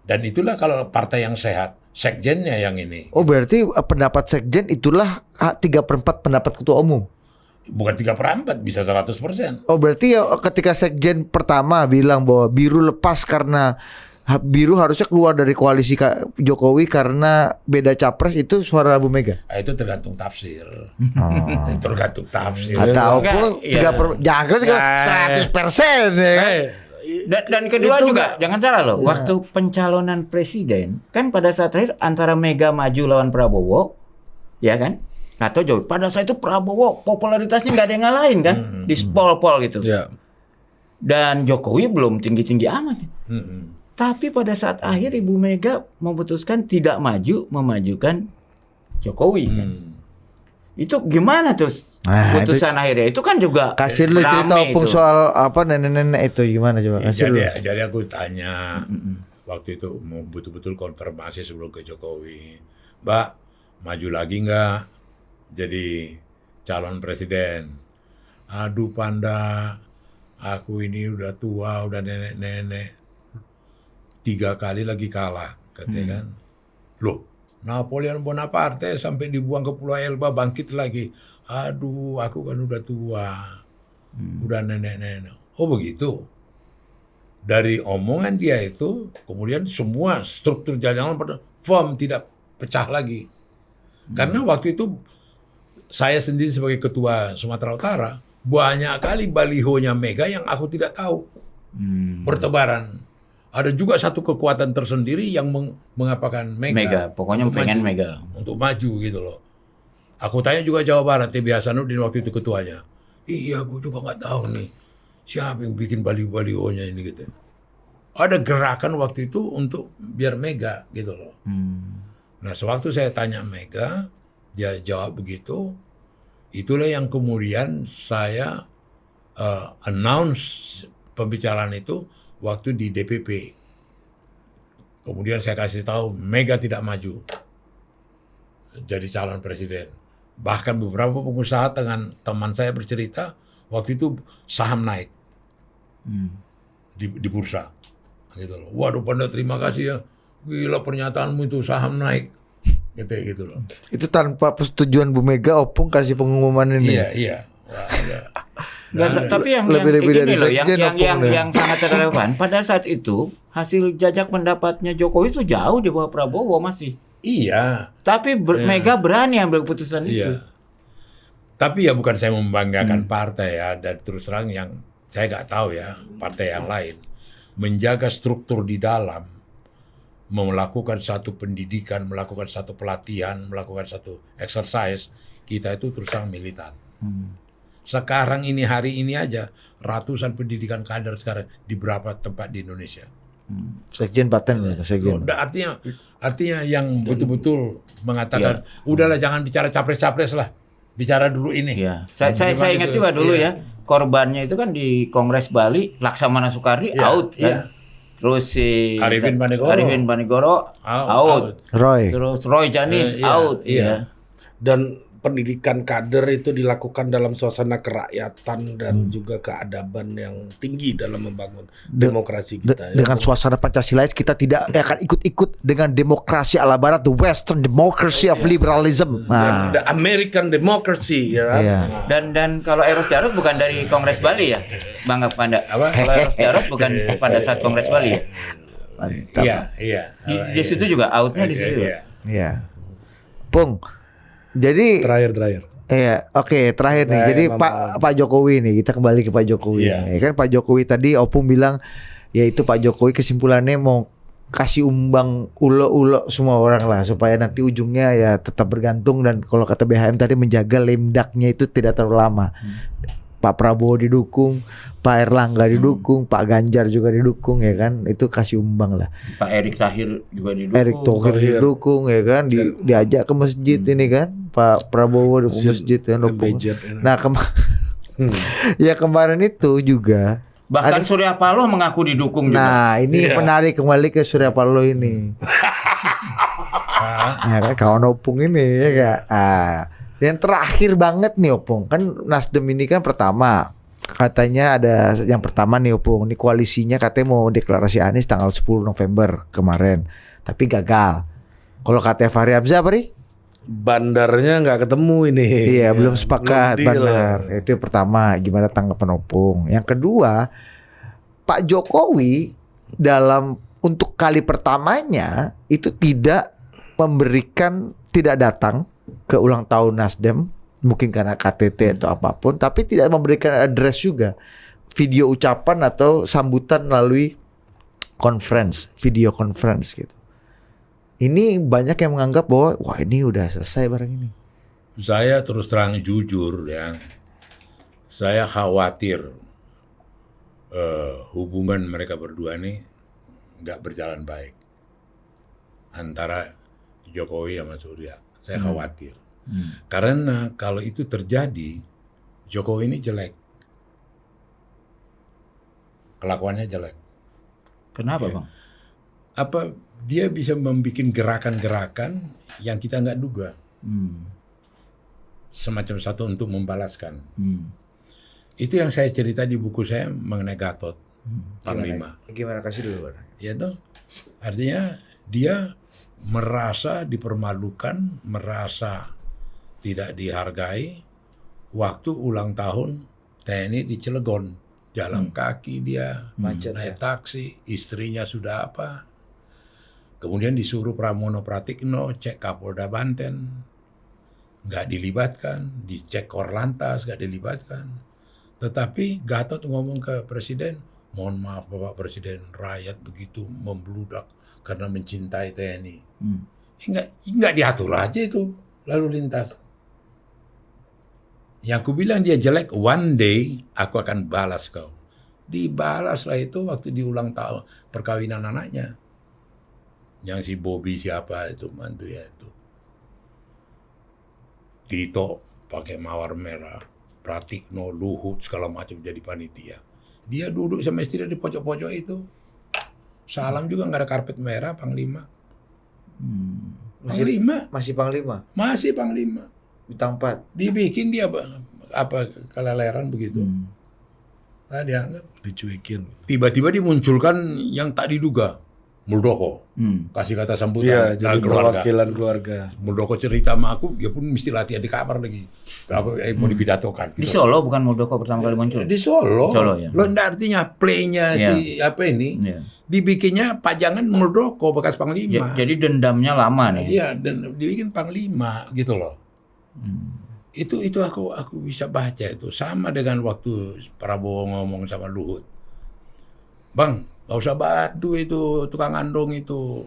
Dan itulah kalau partai yang sehat, sekjennya yang ini. Oh berarti pendapat sekjen itulah 3/4 pendapat ketua umum. Bukan 3/4, bisa 100%. Oh berarti ya ketika sekjen pertama bilang bahwa biru lepas karena biru harusnya keluar dari koalisi Jokowi karena beda capres, itu suara Bu Mega. Nah, itu tergantung tafsir. Oh. Tergantung tafsir. Ataupun Enggak, jangan 100% ya kan? Dan kedua Itu juga jangan salah loh, waktu pencalonan presiden kan pada saat terakhir antara Mega maju lawan Prabowo, ya kan? Atau Jokowi. Pada saat itu Prabowo popularitasnya nggak ada yang ngalahin kan, di pol-pol gitu. Ya. Dan Jokowi belum tinggi-tinggi amat. Tapi pada saat akhir Ibu Mega memutuskan tidak maju, memajukan Jokowi kan. Itu gimana tuh putusan akhirnya? Itu kan juga Kasih lu cerita rame opung itu. soal apa nenek-nenek itu gimana coba? Kasih lu. Jadi aku tanya waktu itu mau betul-betul konfirmasi sebelum ke Jokowi, Mbak maju lagi nggak jadi calon presiden? Aduh Panda, aku ini udah tua, udah nenek-nenek, 3 kali lagi kalah, katanya kan. Loh, Napoleon Bonaparte sampai dibuang ke Pulau Elba bangkit lagi. Aduh, aku kan udah tua, udah nenek-nenek. Oh begitu. Dari omongan dia itu, kemudian semua struktur jajaran firm tidak pecah lagi. Karena waktu itu saya sendiri sebagai ketua Sumatera Utara, banyak kali balihonya Mega yang aku tidak tahu. Bertebaran. Ada juga satu kekuatan tersendiri yang mengapakan Mega. Pokoknya untuk pengen maju, Mega. untuk maju gitu loh. Aku tanya juga Jawa Barat, TB Hasanuddin waktu itu ketuanya. Iya, aku juga nggak tahu nih siapa yang bikin baliho-balihonya ini gitu. Ada gerakan waktu itu untuk biar Mega gitu loh. Nah, sewaktu saya tanya Mega, dia jawab begitu. Itulah yang kemudian saya announce pembicaraan itu waktu di DPP. Kemudian saya kasih tahu Mega tidak maju jadi calon presiden. Bahkan beberapa pengusaha dengan teman saya bercerita waktu itu saham naik di bursa. Gitu loh. Waduh Panda terima kasih ya. Gila pernyataanmu itu saham naik. Gitu loh. Itu tanpa persetujuan Bu Mega opung kasih pengumuman ini. Iya. Wah, ya. Tapi yang Lebih-lebih ini dari loh, sekjen yang sangat relevan pada saat itu hasil jajak pendapatnya Jokowi itu jauh di bawah Prabowo masih. Iya. Tapi Mega berani ambil keputusan itu. Iya. Tapi ya bukan saya membanggakan partai ya, dan terus terang yang saya nggak tahu ya partai yang lain menjaga struktur di dalam, melakukan satu pendidikan, melakukan satu pelatihan, melakukan satu exercise, kita itu terus terang militan. Sekarang ini hari ini aja ratusan pendidikan kader sekarang di beberapa tempat di Indonesia. Sekjen paten ya, sekjen. Artinya yang betul-betul mengatakan udahlah jangan bicara capres-capres lah, bicara dulu ini. Iya. Saya ingat juga dulu ya, korbannya itu kan di Kongres Bali, Laksamana Soekardi out kan. Terus si Arifin Banegoro out. Roy. Terus Roy Janis out. Iya. Dan pendidikan kader itu dilakukan dalam suasana kerakyatan dan juga keadaban yang tinggi dalam membangun demokrasi kita. Dengan suasana Pancasila kita tidak akan ikut-ikut dengan demokrasi ala barat, the Western democracy of liberalism. The American democracy ya. Iya. Dan kalau Eros Jarot bukan dari Kongres Bali ya, Bang Panda. Kalau Eros Jarot bukan pada saat Kongres Bali ya. Iya. Di situ juga outnya di situ. Iya. Pung. Jadi Terakhir. iya, oke, terakhir nih. Jadi Pak Jokowi nih, kita kembali ke Pak Jokowi. Iya. Ya kan Pak Jokowi tadi opung bilang ya itu Pak Jokowi kesimpulannya mau kasih umbang ulo-ulo semua orang lah supaya nanti ujungnya ya tetap bergantung, dan kalau kata BHM tadi menjaga lemdaknya itu tidak terlalu lama. Pak Prabowo didukung, Pak Erlangga didukung, Pak Ganjar juga didukung ya kan, itu kasih umbang lah. Pak Erick Thohir juga didukung. Erick Thohir didukung ya kan, diajak ke masjid ini kan, Pak Prabowo di masjid kan dukung. Nah ya kemarin itu juga Bahkan Surya Paloh mengaku didukung juga. Nah, ini menarik kembali ke Surya Paloh ini. Ya kan, kawan Opung ini ya kan. Yang terakhir banget nih Opung, kan Nasdem ini kan pertama katanya ada yang pertama nih Opung, ini koalisinya katanya mau deklarasi Anies tanggal 10 November kemarin, tapi gagal. Kalau kata Fahri Hamzah apa nih? Bandarnya nggak ketemu ini. Iya, belum sepakat belum deal. bandar. Itu yang pertama, gimana tanggapan Opung? Yang kedua, Pak Jokowi untuk kali pertamanya itu tidak datang ke ulang tahun Nasdem, mungkin karena KTT atau apapun, tapi tidak memberikan address juga, video ucapan atau sambutan melalui video conference gitu. Ini banyak yang menganggap bahwa wah ini udah selesai barang ini. Saya terus terang jujur ya, saya khawatir hubungan mereka berdua ini nggak berjalan baik antara Jokowi sama Surya. Saya khawatir. Karena kalau itu terjadi, Jokowi ini jelek. Kelakuannya jelek. Kenapa Bang? Dia bisa membuat gerakan-gerakan yang kita nggak duga. Semacam satu untuk membalaskan. Itu yang saya cerita di buku saya mengenai Gatot Panglima. Gimana kasih dulu, Bang? Ya toh, artinya dia merasa dipermalukan, merasa tidak dihargai waktu ulang tahun TNI di Cilegon. Jalan kaki dia, naik taksi, istrinya sudah apa. Kemudian disuruh Pramono Pratikno cek Kapolda Banten, nggak dilibatkan, dicek Korlantas, nggak dilibatkan. Tetapi Gatot ngomong ke Presiden, mohon maaf Bapak Presiden, rakyat begitu membludak karena mencintai TNI. Nggak diatur aja itu lalu lintas. Yang ku bilang dia jelek, one day aku akan balas kau. Dibalaslah itu waktu di ulang tahun perkawinan anaknya. Yang si Bobby siapa itu mantu ya itu. Tito pakai mawar merah, Pratikno, Luhut segala macam jadi panitia. Dia duduk sama istri di pojok-pojok itu. Salam juga nggak ada karpet merah, Panglima. Panglima. Masih Panglima. Masih Panglima. Bintang 4. Dibikin dia apa keleleran begitu. Nah, dianggap Dicuekin. tiba-tiba dimunculkan yang tak diduga. Muldoko. Kasih kata sambutan Iya, jadi perwakilan keluarga. Muldoko cerita sama aku, dia pun mesti latihan di kamar lagi. Mau dipidatokan. Di Solo bukan Muldoko pertama kali muncul? Di Solo. Solo ya. Lo ndak artinya play-nya si apa ini? Dibikinnya pajangan Muldoko bekas Panglima. Jadi dendamnya lama nih. Iya, dan dibikin Panglima gitu loh. Itu aku bisa baca itu. Sama dengan waktu Prabowo ngomong sama Luhut. Bang, gak usah bantu itu tukang andong itu.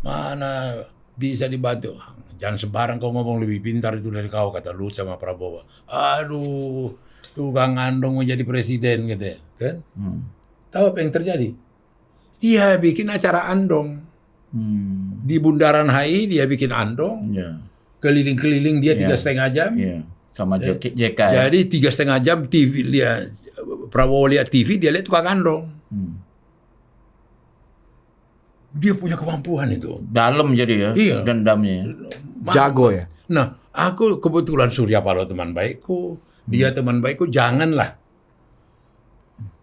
Mana bisa dibantu. Jangan sebarang kau ngomong lebih pintar itu dari kau, kata Luhut sama Prabowo. Aduh, tukang andong mau jadi presiden gitu ya. Kan? Tahu apa yang terjadi? Dia bikin acara andong. Di Bundaran HI dia bikin andong. Keliling-keliling dia 3,5 jam. Sama JK. Jadi 3,5 jam TV dia Prabowo lihat TV, dia lihat tukang andong. Dia punya kemampuan itu. Dalam jadi ya, Iya. dendamnya. Jago ya. Nah, aku kebetulan Surya Paloh teman baikku, dia teman baikku, janganlah.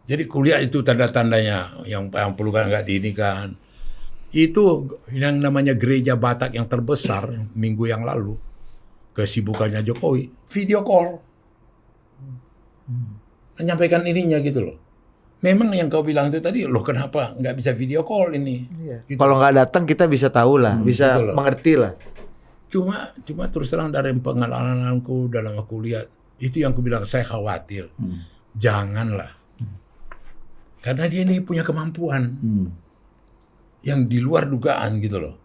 Jadi kuliah itu tanda-tandanya yang pelukan nggak diinikan. Itu yang namanya gereja Batak yang terbesar minggu yang lalu. Kesibukannya Jokowi, video call. Menyampaikan ininya gitu loh. Memang yang kau bilang itu tadi, loh kenapa nggak bisa video call ini? Gitu. Kalau nggak datang kita bisa tahu lah, bisa betul. mengerti lah. Cuma terus terang dari pengalamanku dalam aku lihat, itu yang aku bilang saya khawatir. Janganlah. Karena dia ini punya kemampuan. Yang di luar dugaan gitu loh.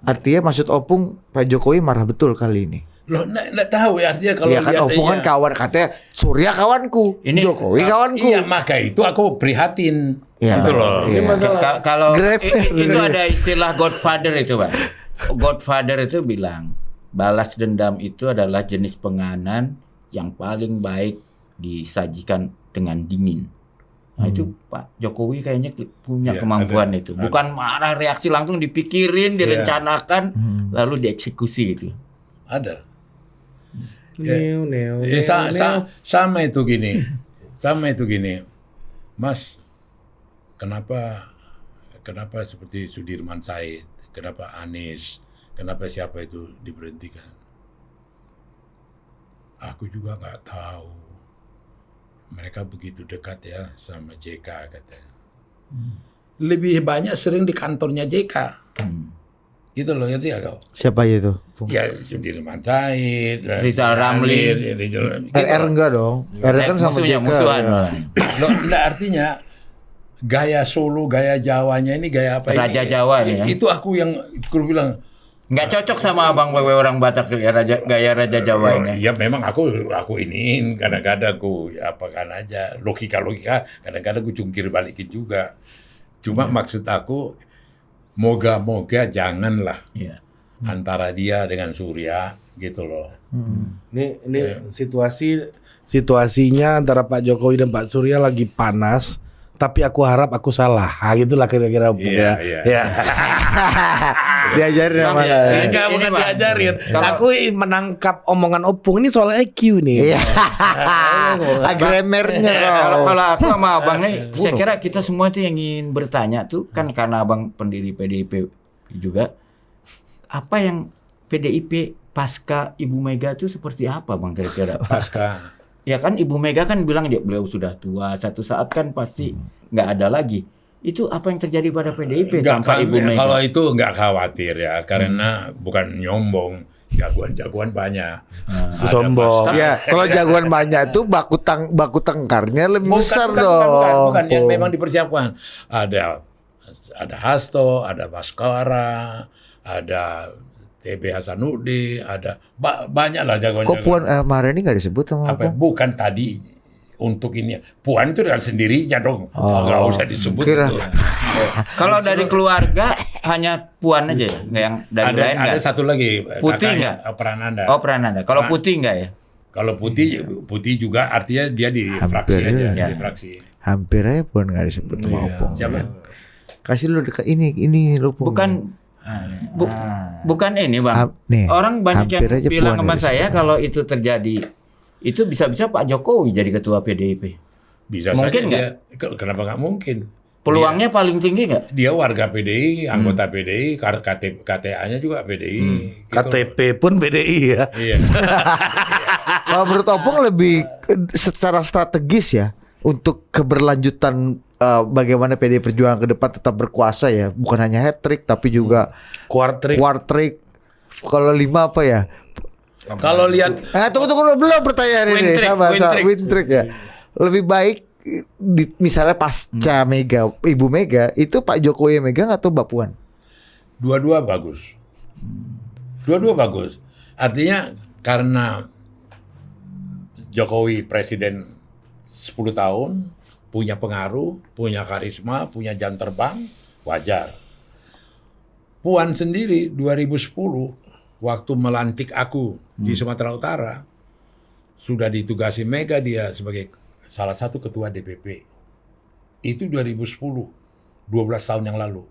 Artinya maksud Opung Pak Jokowi marah betul kali ini. Loh, nggak tahu ya artinya kalau Iya kan lihat Opung kan aja. kawan, katanya Surya kawanku, Ini- Jokowi kawanku. Iya, maka itu aku prihatin. Iya, Gitu loh. iya. Ini masalah. Kalau Grab. itu ada istilah Godfather itu, Pak. Godfather itu bilang balas dendam itu adalah jenis penganan yang paling baik disajikan dengan dingin. Nah itu Pak Jokowi kayaknya punya Iya, kemampuan ada. itu. Bukan marah, reaksi langsung dipikirin, direncanakan, lalu dieksekusi gitu. Ada. Neo, neo, Sama itu gini. Sama itu gini. Mas, kenapa seperti Sudirman Said, kenapa Anies, kenapa siapa itu diberhentikan? Aku juga nggak tahu. Mereka begitu dekat ya sama JK katanya. Lebih banyak sering di kantornya JK. Gitu loh, ngerti ya kau? Siapa itu? Ya Sudirman Said, Rizal Ramli. gitu. RR enggak dong. RR kan sama Musuhnya, JK. musuhan. ya. Loh, enggak, artinya gaya Solo, gaya Jawanya ini gaya apa Raja ini? Jawa ya. Itu aku yang aku bilang. Nggak cocok sama Abang Wewe orang Batak gaya Raja Jawa ini. Ya memang aku iniin kadang-kadang aku apakan aja logika kadang-kadang aku cungkir balikin juga. Cuma maksud aku moga-moga janganlah Iya. antara dia dengan Surya gitu loh. Ini situasinya antara Pak Jokowi dan Pak Surya lagi panas, tapi aku harap aku salah. Gitulah kira-kira Bung, Iya, ya. iya. Ya. Diajarin sama Enggak, Ini, bukan Bang. diajarin. Kalau- Aku menangkap omongan Opung ini soal EQ nih. Iya. Grammarnya Kalau aku sama Abang nih, saya kira kita semua tuh yang ingin bertanya tuh kan karena Abang pendiri PDIP juga, apa yang PDIP pasca Ibu Mega tuh seperti apa Bang kira-kira? Pasca Ya kan Ibu Mega kan bilang beliau sudah tua, satu saat kan pasti nggak ada lagi. Itu apa yang terjadi pada PDIP tanpa Ibu Mega? kalau itu nggak khawatir ya karena bukan nyombong, jagoan-jagoan banyak. Ada Sombong. Pasca- Ya, kalau jagoan banyak tuh baku tengkarnya lebih besar dong. bukan yang memang dipersiapkan. Ada Hasto, ada Baskara, ada TB Hasanuddin, ada banyak lah Kok jagoan-jagoan. Puan Maharani nggak disebut sama Apa? apa? Bukan tadi untuk ini. Puan itu dengan sendirinya dong. Nggak usah disebut Kira. itu. Kalau dari keluarga hanya Puan aja ya, nggak yang dari lain Ada nggak? satu lagi. Putih kakaknya, nggak? Prananda. Oh Prananda. Kalau Putih nggak ya? Kalau Putih juga artinya dia di fraksi Hampir, aja, ya. di fraksi. Hampir aja Puan nggak disebut sama Opung. Siapa? Kasih lu dekat ini lu Pung. Bukan ini Bang. Nih, Orang banyak yang hampir aja bilang Puan sama nggak saya disebut. kalau itu terjadi, itu bisa-bisa Pak Jokowi jadi ketua PDIP. Bisa Mungkin saja dia. Kenapa nggak mungkin? Peluangnya paling tinggi nggak? Dia warga PDI, anggota PDI, KTA-nya juga PDI. gitu. KTP pun PDI ya. Iya. Kalau menurut Opung lebih secara strategis ya untuk keberlanjutan bagaimana PD Perjuangan ke depan tetap berkuasa ya, bukan hanya hat trick tapi juga Quartrik. trick. Kalau 5 apa ya? Kalau lihat Tunggu belum pertanyaan Win ini trick, sama win trick. win trick ya. Lebih baik misalnya pasca Mega, Ibu Mega itu Pak Jokowi yang megang atau Mbak Puan? dua-dua bagus. Dua-dua bagus. Artinya karena Jokowi presiden 10 tahun, punya pengaruh, punya karisma, punya jam terbang, wajar. Puan sendiri 2010 waktu melantik aku di Sumatera Utara sudah ditugasi Mega dia sebagai salah satu ketua DPP. Itu 2010, 12 tahun yang lalu.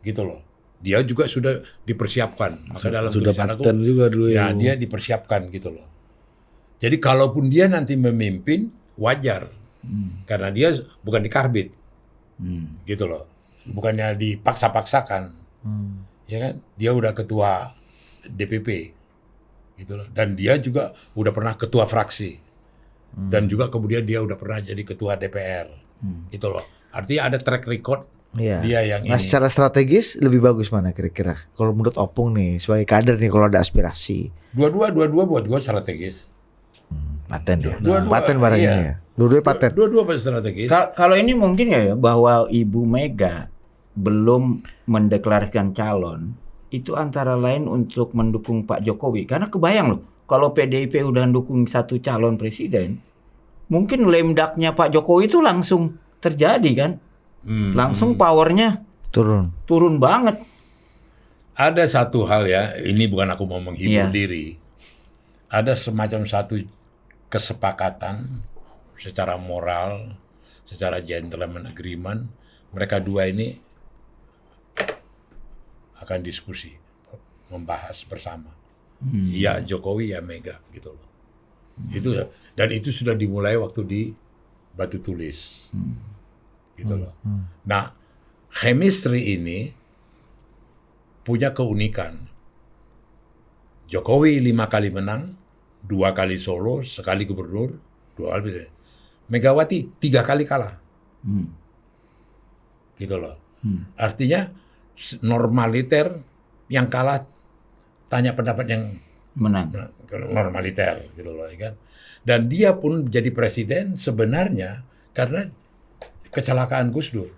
Gitu loh. Dia juga sudah dipersiapkan. Maka dalam Sudah tulisan aku, paten juga dulu ya. ya. Dia dipersiapkan gitu loh. Jadi kalaupun dia nanti memimpin, wajar. Karena dia bukan dikarbit. Gitu loh. Bukannya dipaksa-paksakan. Ya kan? Dia udah ketua DPP. Gitu loh. Dan dia juga udah pernah ketua fraksi. Dan juga kemudian dia udah pernah jadi ketua DPR. Gitu loh. Artinya ada track record dia yang Nah, ini. secara strategis lebih bagus mana kira-kira? Kalau menurut Opung nih sebagai kader nih kalau ada aspirasi. Dua-dua buat gue strategis. Paten dia. Dua-dua, Paten barangnya iya. ya. Dua-duanya paten. Dua-dua strategis. Kalau ini mungkin ya bahwa Ibu Mega belum mendeklarasikan calon itu antara lain untuk mendukung Pak Jokowi karena kebayang loh kalau PDIP udah dukung satu calon presiden mungkin lemdaknya Pak Jokowi itu langsung terjadi kan langsung powernya turun banget. Ada satu hal ya, ini bukan aku mau menghibur Iya. diri. Ada semacam satu kesepakatan secara moral, secara gentleman agreement, mereka dua ini akan diskusi, membahas bersama. Ya Jokowi, ya Mega, gitu loh. Itu ya. Dan itu sudah dimulai waktu di Batu Tulis, gitu loh. Nah, chemistry ini punya keunikan. Jokowi 5 kali menang, 2 kali solo, sekali gubernur, 2 kali. Megawati 3 kali kalah, gitu loh. Artinya normaliter yang kalah tanya pendapat yang Menang. normaliter, gitu loh, ya kan. Dan dia pun jadi presiden sebenarnya karena kecelakaan Gus Dur.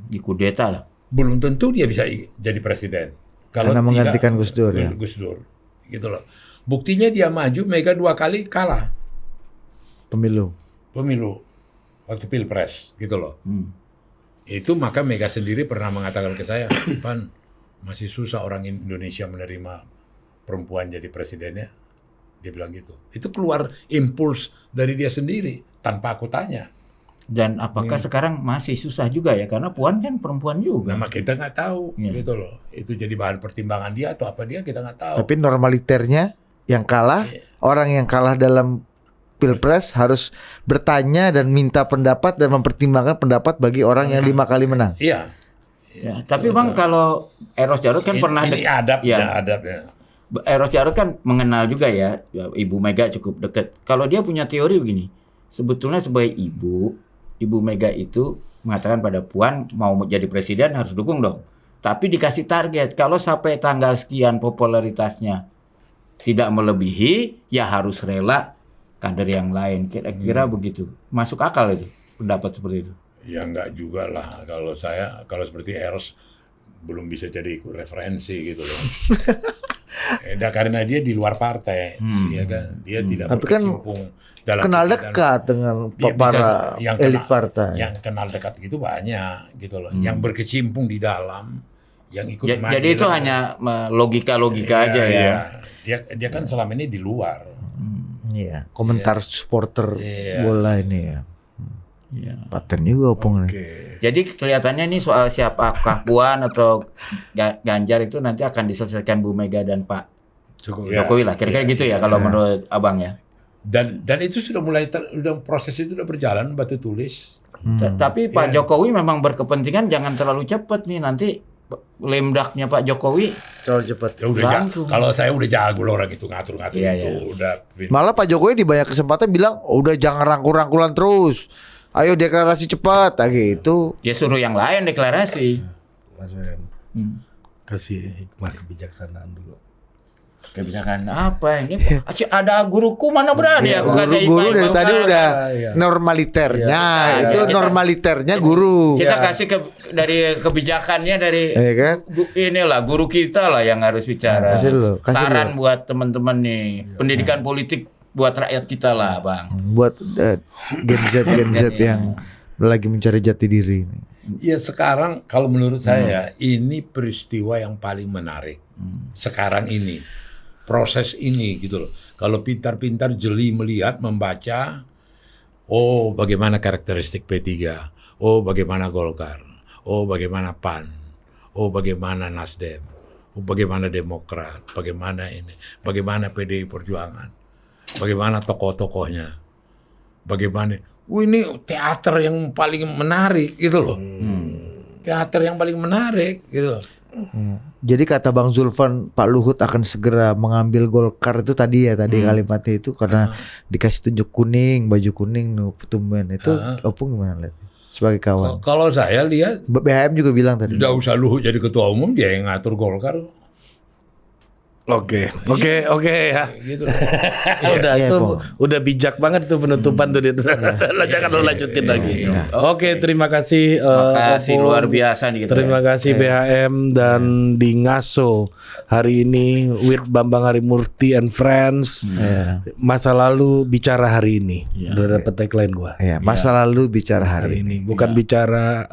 Di kudeta lah. Belum tentu dia bisa jadi presiden kalau Karena tidak menggantikan Gus Dur, ya. Gus Dur, gitu loh. Buktinya dia maju, Mega 2 kali kalah Pemilu. waktu pilpres, gitu loh. Itu maka Mega sendiri pernah mengatakan ke saya, Pan, masih susah orang Indonesia menerima perempuan jadi presidennya. Dia bilang gitu. Itu keluar impuls dari dia sendiri tanpa aku tanya. Dan apakah sekarang masih susah juga ya? Karena Puan kan perempuan juga. Nama kita nggak tahu, Iya. gitu loh. Itu jadi bahan pertimbangan dia atau apa dia kita nggak tahu. Tapi normaliternya yang kalah, orang yang kalah dalam pilpres harus bertanya dan minta pendapat dan mempertimbangkan pendapat bagi orang yang 5 kali menang. Iya. Ya, tapi Bang, kalau Eros Jarot kan pernah Ini adab, ya. ya, adabnya. Eros Jarot kan mengenal juga ya Ibu Mega cukup dekat. Kalau dia punya teori begini, sebetulnya sebagai Ibu Mega itu mengatakan pada Puan mau jadi presiden harus dukung dong. Tapi dikasih target, kalau sampai tanggal sekian popularitasnya tidak melebihi, ya harus rela kader yang lain. Kira-kira begitu. Masuk akal itu pendapat seperti itu. Ya enggak juga lah. Kalau seperti Eros belum bisa jadi ikut referensi gitu loh. Karena dia di luar partai, ya kan. Dia tidak Tapi kan berkecimpung dalam Kenal kegiatan. dekat dengan Dia para yang elit kenal- partai. Yang kenal dekat gitu banyak gitu loh. Yang berkecimpung di dalam, yang ikut main Jadi di itu dalam. hanya logika-logika aja ya. Iya. Dia kan selama ini di luar. Iya, komentar supporter Iya. bola ini ya. Iya. Paten juga opung nih. Jadi kelihatannya ini soal siapakah Puan atau Ganjar itu nanti akan diselesaikan Bu Mega dan Pak Jokowi lah. Kira-kira gitu ya kalau menurut Abang ya. Dan itu sudah mulai proses itu sudah berjalan Batu Tulis. Tapi Pak Jokowi memang berkepentingan jangan terlalu cepat nih nanti lemdaknya Pak Jokowi. Terlalu cepat. Ya udah kalau saya udah jago loh orang itu ngatur-ngatur Iya, itu iya. udah. Malah Pak Jokowi di banyak kesempatan bilang, udah jangan rangkul-rangkulan terus. Ayo deklarasi cepat, gitu. Dia suruh yang lain deklarasi. Mas Wen, kasih hikmah kebijaksanaan dulu. Kebijakan apa ini? Ada guruku mana berani aku kasih Guru dari hikmah. tadi udah Iya. normaliternya, itu Kita- normaliternya guru. Kita kasih dari kebijakannya dari Iya kan? inilah guru kita lah yang harus bicara. Kasih dulu, kasih Saran dulu. buat teman-teman nih, pendidikan politik buat rakyat kita lah, Bang. Buat Gen Z yang lagi mencari jati diri. Ya sekarang kalau menurut saya ini peristiwa yang paling menarik. Sekarang ini. Proses ini gitu loh. Kalau pintar-pintar jeli melihat, membaca, oh bagaimana karakteristik P3, oh bagaimana Golkar, oh bagaimana PAN, oh bagaimana Nasdem, oh bagaimana Demokrat, bagaimana ini, bagaimana PDI Perjuangan, bagaimana tokoh-tokohnya, bagaimana, ini teater yang paling menarik gitu loh. Teater yang paling menarik gitu. Jadi kata Bang Zulfan, Pak Luhut akan segera mengambil Golkar itu tadi ya, kalimatnya itu karena dikasih tunjuk kuning, baju kuning, tumben itu. Opung gimana lihat? Sebagai kawan. Kalau saya lihat, BHM juga bilang tadi. tidak usah Luhut jadi ketua umum, dia yang ngatur Golkar. Oke ya. Gitu. Udah Iya, tuh Pong. udah bijak banget tuh penutupan tuh dia. Jangan lo lanjutin lagi. Oke, terima kasih Makasih Opung. luar biasa nih kita. Terima kasih BHM dan di Ngaso hari ini with Bambang Harimurti and Friends. Masa lalu bicara hari ini. Udah dapet tagline gua. Ya, masa lalu bicara Hari hari ini. ini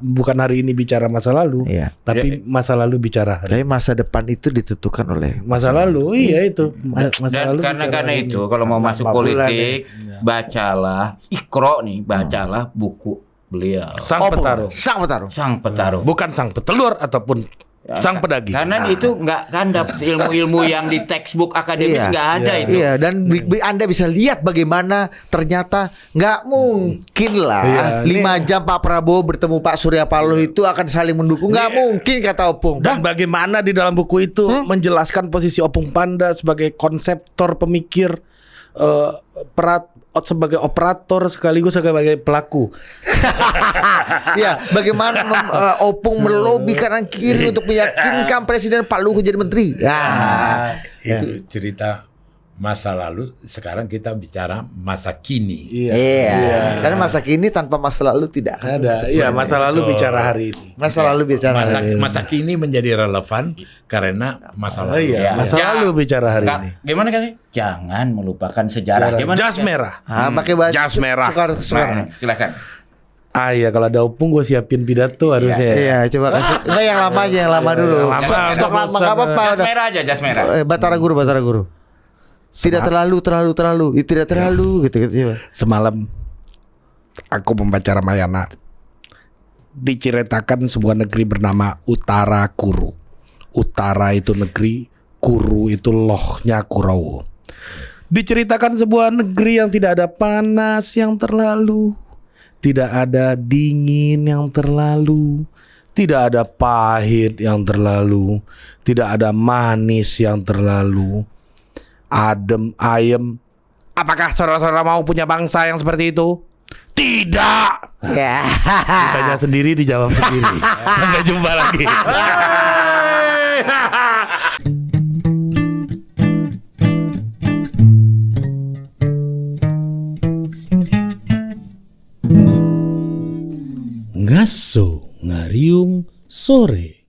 bukan hari ini bicara masa lalu, Iya. tapi masa lalu bicara hari. Tapi masa depan itu ditentukan oleh Masa lalu, iya itu. Masa Dan lalu karena bicara hari itu ini. kalau mau masuk Lima bulan politik bacalah Iqra nih, bacalah buku beliau. Sang petarung. Sang petarung. Sang petarung. Bukan sang petelur ataupun sang pedaging. Karena itu nggak kandap ilmu-ilmu yang di textbook akademis Iya. nggak ada itu. Iya, dan Anda bisa lihat bagaimana ternyata nggak mungkin lah Iya, 5 jam Pak Prabowo bertemu Pak Surya Paloh itu akan saling mendukung. Nggak mungkin kata Opung. Dan bagaimana di dalam buku itu menjelaskan posisi Opung Panda sebagai konseptor pemikir, sebagai operator sekaligus sebagai pelaku. Ya, bagaimana Opung melobi kanan kiri untuk meyakinkan Presiden Pak Luhut jadi menteri. Ya. Itu cerita masa lalu. Sekarang kita bicara masa kini. Iya. Karena masa kini tanpa masa lalu tidak Ada. Iya, masa lalu bicara hari ini. Masa lalu bicara. Masa kini menjadi relevan karena masa lalu. Iya, masa lalu bicara hari ini. Gimana kan? Jangan melupakan sejarah. Gimana? Jas merah. Pakai baju Jas merah. Sekarang. Silakan. Iya, kalau ada Opung gue siapin pidato harusnya. Iya, coba kasih. Enggak yang lama aja, yang lama dulu. Yang lama, Stok udah lama enggak apa-apa. Jas merah aja, jas merah. Batara Guru. Tidak terlalu. Tidak terlalu gitu coba. Semalam aku membaca Ramayana. Diceritakan sebuah negeri bernama Utara Kuru. Utara itu negeri, Kuru itu lohnya Kurawa. Diceritakan sebuah negeri yang tidak ada panas yang terlalu, tidak ada dingin yang terlalu, tidak ada pahit yang terlalu, tidak ada manis yang terlalu, adem ayem. Apakah saudara-saudara mau punya bangsa yang seperti itu? Tidak. Ya. Ditanya sendiri, dijawab sendiri. Sampai jumpa lagi. Ngaso ngariung sore.